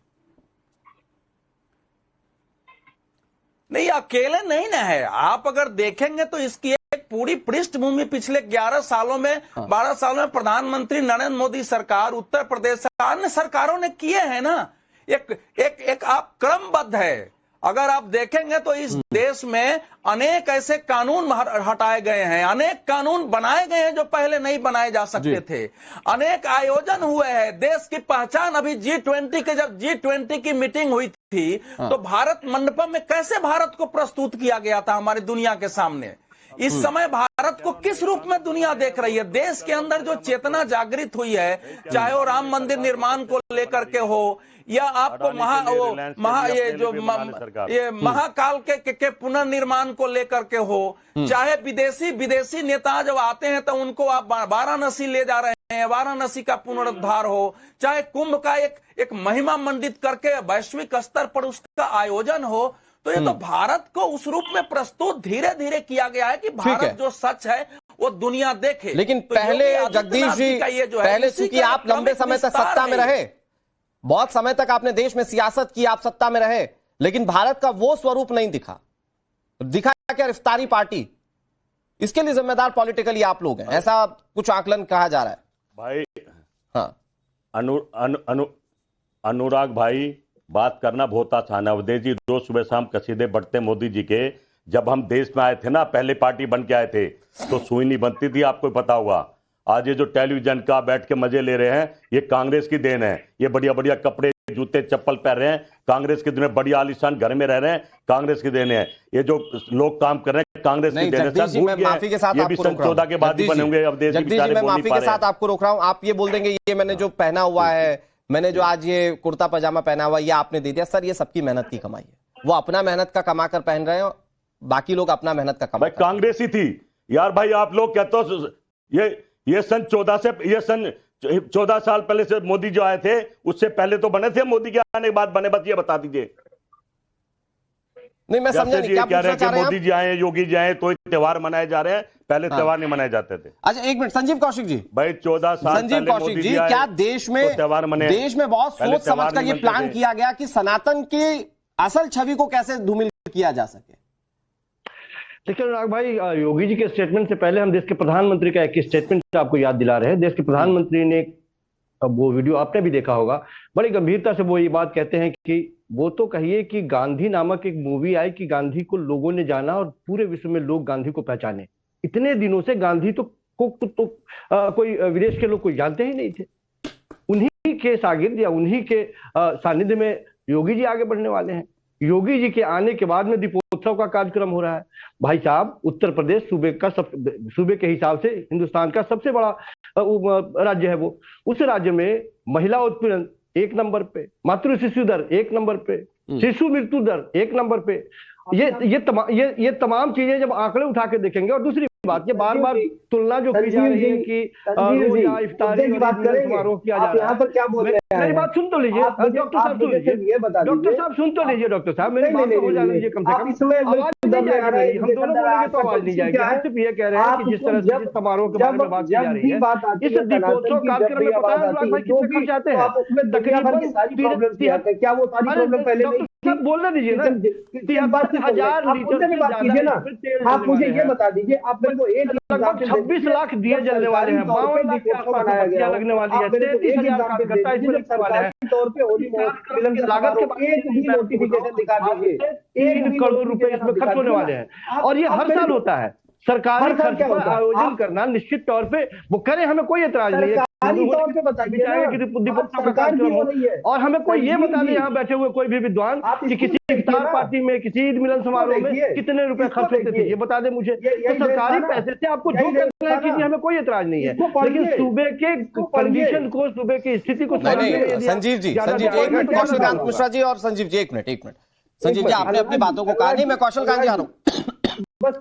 नहीं, अकेले नहीं ना है। आप अगर देखेंगे तो इसकी एक पूरी पृष्ठभूमि पिछले 11 सालों में 12 सालों में प्रधानमंत्री नरेंद्र मोदी सरकार, उत्तर प्रदेश अन्य सरकारों ने किए हैं ना। एक आप क्रमबद्ध है। अगर आप देखेंगे तो इस देश में अनेक ऐसे कानून हटाए गए हैं, अनेक कानून बनाए गए हैं जो पहले नहीं बनाए जा सकते थे, अनेक आयोजन हुए हैं। देश की पहचान अभी G20 के जब G20 की मीटिंग हुई थी तो भारत मंडपम में कैसे भारत को प्रस्तुत किया गया था हमारी दुनिया के सामने। इस समय भारत को किस रूप में दुनिया देख रही है। देश के अंदर जो चेतना जागृत हुई है, चाहे वो राम मंदिर निर्माण को लेकर के हो या आपको महाकाल के पुनर्निर्माण को लेकर के हो, चाहे विदेशी नेता जब आते हैं तो उनको आप वाराणसी ले जा रहे हैं, वाराणसी का पुनरुद्धार हो, चाहे कुंभ का एक महिमा मंडित करके वैश्विक स्तर पर उसका आयोजन हो, तो ये तो भारत को उस रूप में प्रस्तुत धीरे धीरे किया गया है कि भारत जो सच है वो दुनिया देखे। लेकिन तो पहले जगदीश जी, पहले चूंकि आप लंबे समय तक सत्ता में रहे, बहुत समय तक आपने देश में सियासत की, आप सत्ता में रहे, लेकिन भारत का वो स्वरूप नहीं दिखा क्या गिरफ्तारी पार्टी? इसके लिए जिम्मेदार पॉलिटिकली आप लोग हैं, ऐसा कुछ आकलन कहा जा रहा है भाई। हाँ, अनुराग भाई, बात करना बहुत आसान है। अवधेश जी रोज सुबह शाम कसीदे बढ़ते मोदी जी के। जब हम देश में आए थे ना, पहले पार्टी बन के आए थे तो सुई नहीं बनती थी, आपको पता होगा। आज ये जो टेलीविजन का बैठ के मजे ले रहे हैं, ये कांग्रेस की देन है। ये बढ़िया बढ़िया कपड़े जूते चप्पल पहन रहे हैं, कांग्रेस की देन है। बढ़िया आलीशान घर में रह रहे हैं, कांग्रेस की देन है। ये जो लोग काम कर रहे हैं, कांग्रेस की देन है। मैं माफी के साथ आपको रोक रहा हूं। 14 के बाद ही बने होंगे। अवधेश जी, मैं माफी के साथ आपको रोक रहा हूं। आप ये बोल देंगे ये मैंने जो पहना हुआ है, मैंने जो आज ये कुर्ता पजामा पहना हुआ, ये आपने दे दिया। सर, ये सबकी मेहनत की कमाई है। वो अपना मेहनत का कमा कर पहन रहे हैं, बाकी लोग अपना मेहनत का कमा। कांग्रेस ही थी यार भाई। आप लोग कहते हो ये सन 14 साल पहले से मोदी जो आए थे, उससे पहले तो बने थे, मोदी के आने के बाद बने? बस ये बता दीजिए। नहीं, मैं समझा नहीं क्या पूछना चाह रहे हैं। मोदी जी आए, योगी जी आए तो त्योहार मनाए जा रहे हैं, पहले त्योहार नहीं मनाए जाते थे। अच्छा, एक मिनट, संजीव कौशिक जी भाई, 14 साल संजीव कौशिक जी, क्या देश में त्योहार मने, देश में बहुत सोच समझ कर ये प्लान किया गया कि सनातन की असल छवि को कैसे धूमिल किया जा सके? देखिए अनुराग भाई, योगी जी के स्टेटमेंट से पहले हम देश के प्रधानमंत्री का एक स्टेटमेंट आपको याद दिला रहे हैं। देश के प्रधानमंत्री ने, वो वीडियो आपने भी देखा होगा, बड़ी गंभीरता से वो ये बात कहते हैं कि वो तो कहिए कि गांधी नामक एक मूवी आई कि गांधी को लोगों ने जाना और पूरे विश्व में लोग गांधी को पहचाने। इतने दिनों से गांधी तो कोई विदेश के लोग कोई जानते ही नहीं थे। उन्हीं के शागिर्द या उन्हीं के सानिध्य में योगी जी आगे बढ़ने वाले हैं। योगी जी के आने के बाद में दीपोत्सव का कार्यक्रम हो रहा है। भाई साहब, उत्तर प्रदेश सूबे के हिसाब से हिंदुस्तान का सबसे बड़ा राज्य है वो। उस राज्य में महिला उत्पीड़न 1 नंबर पे, मातृ शिशु दर 1 नंबर पे, शिशु मृत्यु दर 1 नंबर पे। ये तमाम चीजें जब आंकड़े उठा के देखेंगे, और दूसरी बात, ये बार बार तुलना जो की जा रही है कि रोजा इफ्तारी समारोह किया जा रहा है। मेरी बात सुन तो लीजिए डॉक्टर साहब, सुन लीजिए डॉक्टर साहब, सुन तो लीजिए डॉक्टर साहब, मेरी बात हो जाने दीजिए कम से कम। आवाज नहीं जाएगी, हम दोनों बोलेंगे तो आवाज नहीं जाएगी। हम सिर्फ ये कह रहे हैं कि जिस तरह से समारोह के बारे में बात की जा रही है, इस दीपोत्सव कार्यक्रम में पता है अनुराग भाई कितने खर्च आते हैं? तकरीबन 3 सब बोलने दीजिए ना, 73,000 लीटर। आप मुझे ये बता दीजिए, आप मेरे को लगभग 26 लाख दिए जलने वाले हैं, 52 लाख के आसपास लगने वाली है, 33,000 कार्यकर्ता इसमें लगने वाले हैं। तौर पे होली फिल्म के लागत के बाद एक भी नोटिफिकेशन दिखा दीजिए। 1 करोड़ रुपए इसमें खर्च होने वाले हैं, और ये हर साल होता है। सरकारी खर्च पर आयोजन करना निश्चित तौर पे वो करें, हमें कोई एतराज नहीं है। तौर पे बताइए ना, कि दीपोत्सव का सरकार कार्यक्रम की हो रही है। हो और हमें कोई ये बता दे जी। यहाँ बैठे हुए कोई भी विद्वान आप कि किसी इसको इफ्तार देखिए पार्टी में, किसी ईद मिलन समारोह में देखिए, कितने रुपए इसको खर्च होते थे, देखिए। ये बता दे मुझे। यही तो सरकारी देश था ना, पैसे से आपको यही जो देश करना है था ना। कीजिए, हमें कोई एतराज नहीं है, इसको पढ़िए, लेकिन सूबे के इसको पढ़िए। कंडीशन को, सूबे की स्थिति को नहीं समझने में नहीं यदि आप संजीव जी, ज्यादा संजीव जी, ध्यान एक मिनट, दें तो कौशल कांत होगा। मिश्रा जी और संजीव जी, एक मिनट संजीव जी, मिनट, आपने अपनी बातों को कहा नहीं, मैं कौशल कांत जी आ रहा हूँ। बस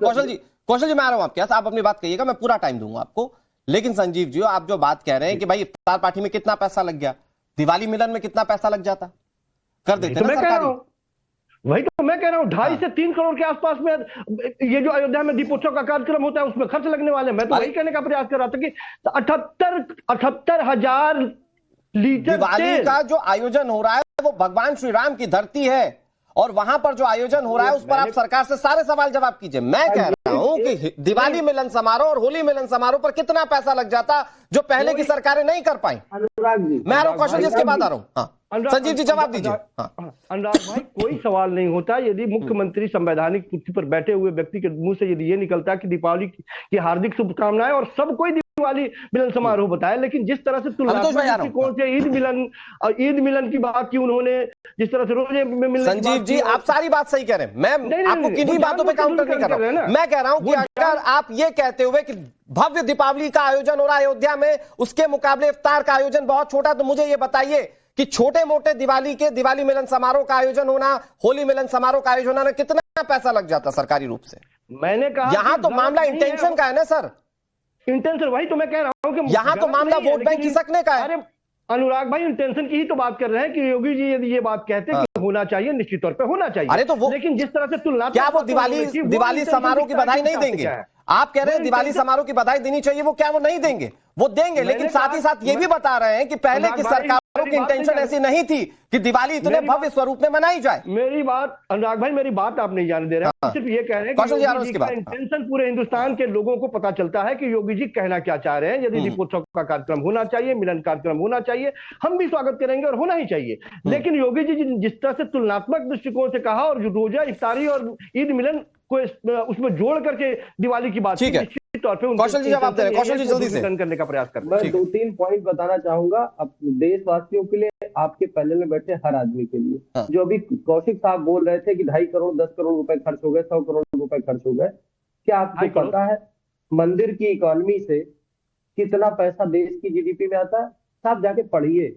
कौशल जी मैं आ रहा हूँ आपके पास, आप अपनी बात कहिएगा, मैं पूरा टाइम दूंगा आपको। लेकिन संजीव जी, आप जो बात कह रहे हैं कि भाई इफ्तार पार्टी में कितना पैसा लग गया, दिवाली मिलन में कितना पैसा लग जाता, कर देते तो ना मैं कह रहा सरकारी। हूँ, वही तो मैं कह रहा हूँ, 2.5 से 3 करोड़ के आसपास में ये जो अयोध्या में दीपोत्सव का कार्यक्रम होता है उसमें खर्च लगने वाले। मैं तो वही कहने का प्रयास कर रहा था कि 78,000 लीटर दिवाली तेल। का जो आयोजन हो रहा है वो भगवान श्री राम की धरती है, और वहां पर जो आयोजन हो रहा है उस पर आप सरकार से सारे सवाल जवाब कीजिए। मैं कह रहा हूं कि दिवाली मिलन समारोह और होली मिलन समारोह पर कितना पैसा लग जाता जो पहले की सरकारें नहीं कर पाई। अनुराग जी, मैं आ रहा हूं कौशल जी, इसके बाद आ रहा हूं। हाँ संजीव जी जवाब दीजिए। अनुराग भाई, कोई सवाल नहीं होता यदि मुख्यमंत्री संवैधानिक कुर्सी पर बैठे हुए व्यक्ति के मुंह से यदि ये निकलता कि दीपावली की हार्दिक शुभकामनाएं और सब कोई दिवाली मिलन समारोह बताया, लेकिन जिस तरह से तुलनात्मक दृष्टिकोण से ईद मिलन की बात की उन्होंने, जिस तरह से रोजे में मिलने की संजीव बात जी की, आप सारी बात सही कह रहे हैं, मैं आपको किन्हीं बातों पे काउंटर नहीं कर रहा हूं। मैं कह रहा हूं कि अगर आप ये कहते हुए कि भव्य दीपावली का आयोजन हो रहा है अयोध्या में, उसके मुकाबले इफ्तार का आयोजन बहुत छोटा, तो मुझे ये बताइए कि छोटे मोटे दिवाली मिलन समारोह का आयोजन होना, होली मिलन समारोह का आयोजन होना, कितना पैसा लग जाता सरकारी रूप से? मैंने कहा यहां तो मामला इंटेंशन का है ना सर, इंटेंशन, वही तो मैं कह रहा हूं कि यहां तो मामला वोट बैंक खिसकने का है। अरे अनुराग भाई, इंटेंशन की ही तो बात कर रहे हैं कि योगी जी यदि ये बात कहते हैं कि होना चाहिए, निश्चित तौर पे होना चाहिए। अरे तो वो, लेकिन जिस तरह से तुलना, क्या वो दिवाली समारोह की बधाई नहीं देंगे? आप कह रहे हैं दिवाली समारोह की बधाई देनी चाहिए, वो क्या वो नहीं देंगे? वो देंगे, लेकिन साथ ही साथ ये भी बता रहे हैं कि पहले की सरकारों की इंटेंशन ऐसी नहीं थी कि दिवाली इतने भव्य स्वरूप में मनाई जाए। मेरी बात अनुराग भाई, मेरी बात आप नहीं जाने दे रहे हैं, सिर्फ ये कह रहे हैं कि योगी जी का इंटेंशन पूरे हिंदुस्तान के लोगों को पता चलता है कि योगी जी कहना क्या चाह रहे हैं। यदि दीपोत्सव का कार्यक्रम होना चाहिए, मिलन कार्यक्रम होना चाहिए, हम भी स्वागत करेंगे और होना ही चाहिए। लेकिन योगी जी जिस तरह से तुलनात्मक दृष्टिकोण से कहा और रोजा इफ्तारी और ईद मिलन को उसमें जोड़ करके दिवाली की बात, ठीक है, तौर पे कौशल जी जवाब दे रहे हैं, कौशल जी जल्दी से करने का प्रयास कर। मैं 2-3 पॉइंट बताना चाहूंगा अब देशवासियों के लिए, आपके पैनल में बैठे हर आदमी के लिए। जो अभी कौशिक साहब बोल रहे थे कि 2.5 करोड़ 10 करोड़ रुपए खर्च हो गए, 100 करोड़ रुपए खर्च हो गए, क्या आपको पता है मंदिर की इकोनॉमी से कितना पैसा देश की जीडीपी में आता है? साहब जाके पढ़िए,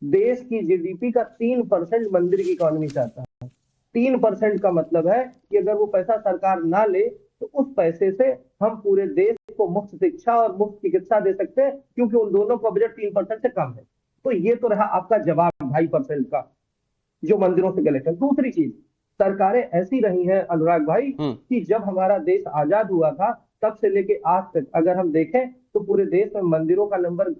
देश की जीडीपी का 3% मंदिर की इकोनॉमी से आता है। 3% का मतलब है कि अगर वो पैसा सरकार ना ले तो उस पैसे से हम पूरे देश को मुफ्त शिक्षा और मुफ्त चिकित्सा दे सकते हैं, क्योंकि उन दोनों का बजट 3% से कम है। तो ये तो रहा आपका जवाब 2.5% का जो मंदिरों से कलेक्शन। दूसरी चीज, सरकारें ऐसी रही हैं अनुराग भाई कि जब हमारा देश आजाद हुआ था तब से लेके आज तक अगर हम देखें तो पूरे देश में मंदिरों का नंबर,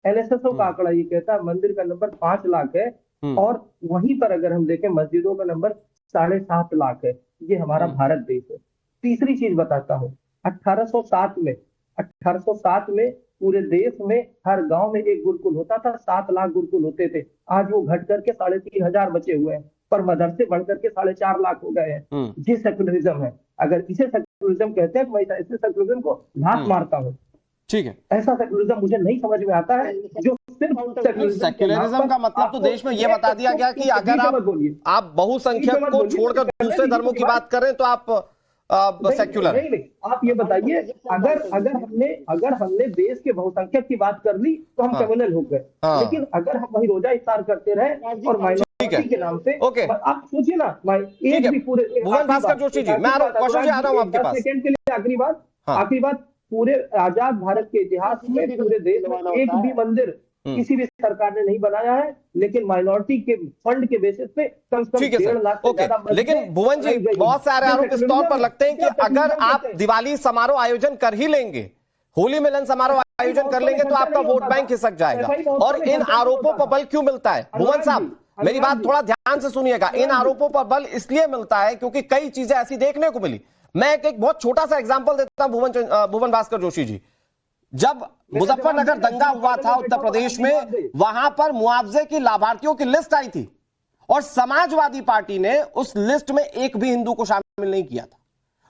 एनएसएसओ का आंकड़ा ये कहता है मंदिर का नंबर 5 लाख है, और वहीं पर अगर हम देखें मस्जिदों का नंबर 7.5 लाख है। ये हमारा भारत देश है। तीसरी चीज बताता हूँ, 1807 में पूरे देश में हर गांव में एक गुरुकुल होता था, 7 लाख गुरुकुल होते थे। आज वो घट करके 3,500 बचे हुए हैं, पर मदरसे बढ़ करके 4.5 लाख हो गए हैं। ये सेक्युलरिज्म है। अगर इसे सेक्युलरिज्म कहते हैं तो मैं इसे सेक्युलरिज्म को लात मारता हूँ। ठीक है, ऐसा सेक्युलरिज्म मुझे नहीं समझ में आता है जो सिर्फ सेक्युलरिज्म का मतलब तो देश में यह बता दिया गया कि अगर आप बहुसंख्यक को छोड़कर दूसरे धर्मों की बात करें तो आप सेक्युलर। नहीं, आप ये बताइए, अगर हमने देश के बहुसंख्यक की बात कर ली तो हम कम्युनल हो गए, लेकिन अगर हम वही रोजा इफ्तार करते रहे और माइनॉरिटी के नाम से, आप सोचिए ना, एक भी पूरे भुवन भास्कर जोशी जी, मैं कौशल जी आ रहा हूं आपके पास। सेकंड के लिए आखिरी बात, पूरे आजाद भारत के इतिहास में पूरे देश में एक भी मंदिर किसी भी सरकार ने नहीं बनाया है, लेकिन माइनॉरिटी के फंड के बेसिस पे कम से कम 1.5 लाख से ज्यादा। लेकिन भुवन जी, बहुत सारे आरोप इस तौर पर लगते हैं कि अगर आप दिवाली समारोह आयोजन कर ही लेंगे, होली मिलन समारोह आयोजन कर लेंगे तो आपका वोट बैंक खिसक जाएगा, और इन आरोपों पर बल क्यों मिलता है? भुवन साहब, मेरी बात थोड़ा ध्यान से सुनिएगा। इन आरोपों पर बल इसलिए मिलता है क्योंकि कई चीजें ऐसी देखने को मिली। मैं एक बहुत छोटा सा एग्जांपल देता हूं भुवन भास्कर जोशी जी। जब मुजफ्फरनगर दंगा हुआ था उत्तर प्रदेश में, वहां पर मुआवजे की लाभार्थियों की लिस्ट आई थी और समाजवादी पार्टी ने उस लिस्ट में एक भी हिंदू को शामिल नहीं किया था।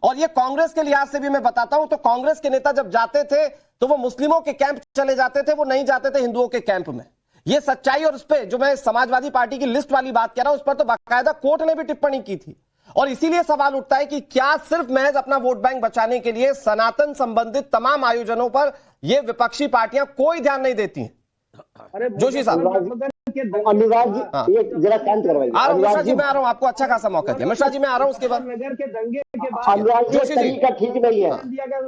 और ये कांग्रेस के लिहाज से भी मैं बताता हूं, तो कांग्रेस के नेता जब जाते थे तो वो मुस्लिमों के कैंप चले जाते थे, वो नहीं जाते थे हिंदुओं के कैंप में। ये सच्चाई। और उस पर जो मैं समाजवादी पार्टी की लिस्ट वाली बात कह रहा हूं, उस पर तो बाकायदा कोर्ट ने भी टिप्पणी की थी। और इसीलिए सवाल उठता है कि क्या सिर्फ महज अपना वोट बैंक बचाने के लिए सनातन संबंधित तमाम आयोजनों पर ये विपक्षी पार्टियां कोई ध्यान नहीं देती हैं? जोशी साहब, अनुराग जी एक जरा शांत करवाइए। मिश्रा जी मैं आ रहा हूं, आपको अच्छा खासा मौका दिया। मिश्रा जी मैं आ रहा हूं, उसके बाद नगर के दंगे के बाद अनुराग जी तरीका ठीक नहीं है।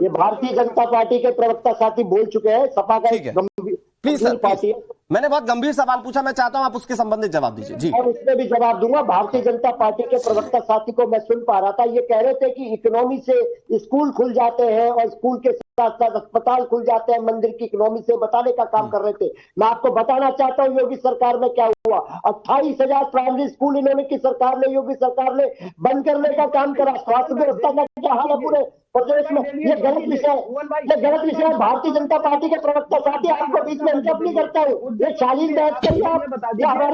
ये भारतीय जनता पार्टी के प्रवक्ता साथी बोल चुके हैं, सपा का एक गंभीर प्लीज सर, पार्टी है। मैंने बहुत गंभीर सवाल पूछा, मैं चाहता हूं आप उसके संबंधित जवाब दीजिए जी। और उसमें भी जवाब दूंगा। भारतीय जनता पार्टी के प्रवक्ता साथी को मैं सुन पा रहा था, ये कह रहे थे कि इकोनॉमी से स्कूल खुल जाते हैं और स्कूल के साथ साथ अस्पताल खुल जाते हैं, मंदिर की इकोनॉमी से बताने का काम कर रहे थे। मैं आपको बताना चाहता हूँ योगी सरकार में क्या हुआ। 28,000 प्राइमरी स्कूल इन्होंने की सरकार ने, योगी सरकार ने बंद करने का काम करा। स्वास्थ्य व्यवस्था का क्या हाल है पूरे प्रदेश में? ये गलत विषय है। भारतीय जनता पार्टी के प्रवक्ता साथी आपको बीच में इंटरप्ट नहीं करता हूँ। ये शालीन बैठ करिए आप,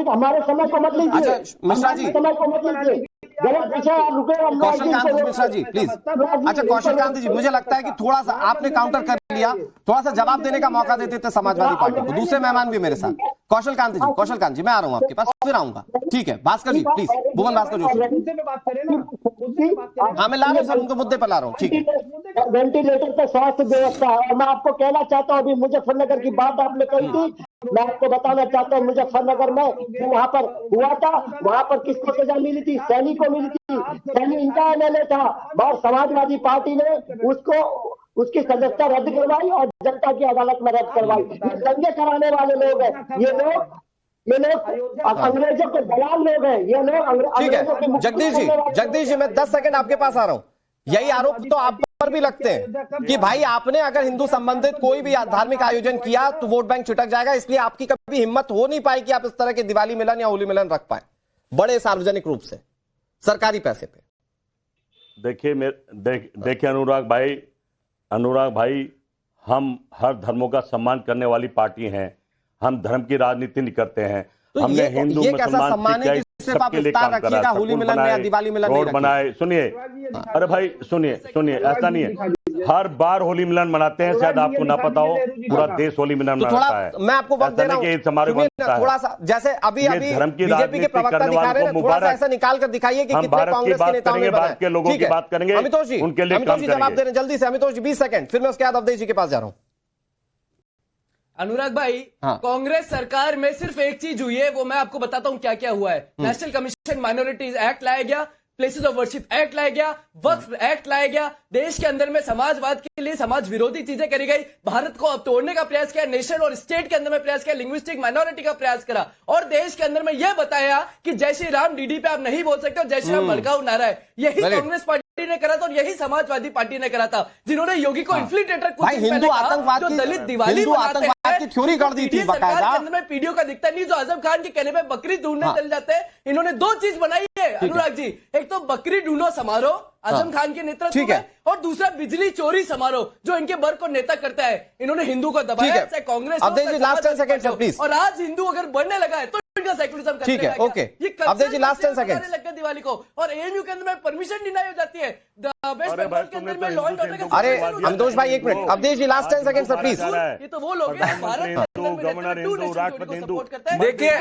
हमारे समय को मत लीजिए, मिश्रा जी समय को मत लीजिए। गलत विषय आप रुके। कौशल कांति मिश्रा जी प्लीज। अच्छा कौशल कांति जी, मुझे लगता है कि थोड़ा सा आपने काउंटर कर लिया, थोड़ा सा जवाब देने का मौका देते थे समाजवादी पार्टी को। दूसरे मेहमान भी मेरे साथ। कौशल कांति जी मैं आ रहा हूं आपके पास, फिर आऊंगा। ठीक है भास्कर जी प्लीज, भुवन भास्कर जोशी। हाँ मैं ला रहा हूँ सर, उनको मुद्दे पर ला रहा हूँ। ठीक है। वेंटिलेटर पे स्वास्थ्य व्यवस्था है। और मैं आपको कहना चाहता हूँ, अभी मुजफ्फरनगर की बात आपने कही थी, मैं आपको बताना चाहता हूँ मुजफ्फरनगर में वहां पर हुआ था, वहां पर किसको सजा मिली थी? सैनी को मिली थी। सैनी इनका एमएलए था और समाजवादी पार्टी ने उसकी सदस्यता रद्द करवाई और जनता की अदालत में रद्द करवाई। ये दंगे कराने वाले लोग हैं ये लोग अंग्रेजों के दलाल लोग हैं ये लोग। ठीक है जगदीश जी मैं 10 सेकंड आपके पास आ रहा हूं। यही आरोप तो आप पर भी लगते हैं कि भाई आपने अगर हिंदू संबंधित कोई भी धार्मिक आयोजन किया तो वोट बैंक छिटक जाएगा, इसलिए आपकी कभी हिम्मत हो नहीं पाई कि आप इस तरह के दिवाली मिलन या होली मिलन रख पाए बड़े सार्वजनिक रूप से सरकारी पैसे पे। देखिए अनुराग भाई हम हर धर्मों का सम्मान करने वाली पार्टी हैं। हम धर्म की राजनीति नहीं करते हैं। तो हमने हिंदू मुसलमान सबके लिए काम करा, होली मिलन में या दिवाली मिलन रोड बनाए। सुनिए, अरे भाई सुनिए ऐसा नहीं है। हर बार होली मिलन मनाते हैं, शायद आपको ना पता हो, पूरा देश होली मिलन मनाता है। मैं आपको वक्त दे रहा हूं, थोड़ा सा जैसे अभी बीजेपी के प्रवक्ता दिखा रहे हैं, थोड़ा सा ऐसा निकाल कर दिखाइए कि कितने कांग्रेस के नेताओं ने भारत के लोगों की बात करेंगे, अमितोष जी उनके लिए जवाब दे रहे हैं जल्दी से। अमितोष जी 20 सेकंड, फिर मैं उसके बाद अवधेश जी के पास जा रहा हूं। अनुराग भाई कांग्रेस सरकार में सिर्फ एक चीज हुई है, वो मैं आपको बताता हूं क्या क्या हुआ है। नेशनल कमीशन माइनॉरिटीज एक्ट लाया गया, प्लेसेस ऑफ वर्शिप एक्ट लाया गया, वक्फ एक्ट लाया गया, देश के अंदर में समाजवाद के लिए समाज विरोधी चीजें करी गई, भारत को तोड़ने का प्रयास किया, नेशन और स्टेट के अंदर में प्रयास किया, लिंग्विस्टिक माइनॉरिटी का प्रयास करा और देश के अंदर में यह बताया कि जय श्री राम डीडी पे आप नहीं बोल सकते और जय श्री राम भड़काऊ नारा है। यही कांग्रेस पार्टी ने करा था और यही समाजवादी पार्टी ने करा था, जिन्होंने योगी को इन्फ्लिटेटर कुछ हिंदू आतंकवाद जो दलित दिवाली की थ्योरी कर दी थी सरकार के अंदर में पीडीओ का दिखता नहीं, जो आजम खान के कहने पे बकरी ढूंढने चले जाते हैं। इन्होंने दो चीज बनाई है अनुराग जी, एक तो बकरी ढूंढो समारोह आजम खान के नेतृत्व में और दूसरा बिजली चोरी समारोह जो इनके वर्ग को नेता करता है। इन्होंने हिंदू को दबाया, चाहे कांग्रेस और आज हिंदू अगर बढ़ने लगा है तो इनका सेक्युलरिज्म ठीक है। Okay Awadhesh ji last 10 second लगता है दिवाली को और एएमयू के अंदर में परमिशन डिनाई हो जाती है। अरे अमितोष भाई 1 minute, Awadhesh ji last 10 second sir please. ये तो वो लोग हैं भारत देखिए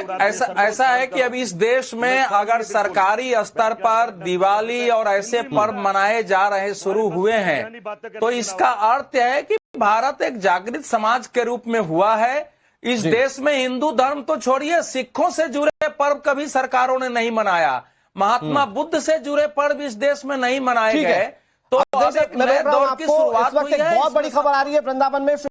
ऐसा है कि अभी इस देश में अगर सरकारी स्तर पर दिवाली और ऐसे पर्व मनाए जा रहे शुरू हुए हैं तो इसका अर्थ है कि भारत एक जागृत समाज के रूप में हुआ है। इस देश में हिंदू धर्म तो छोड़िए, सिखों से जुड़े पर्व कभी सरकारों ने नहीं मनाया, महात्मा बुद्ध से जुड़े पर्व इस देश में नहीं मनाए गए। तो नए दौर की शुरुआत हुई है। बहुत बड़ी खबर आ रही है वृंदावन में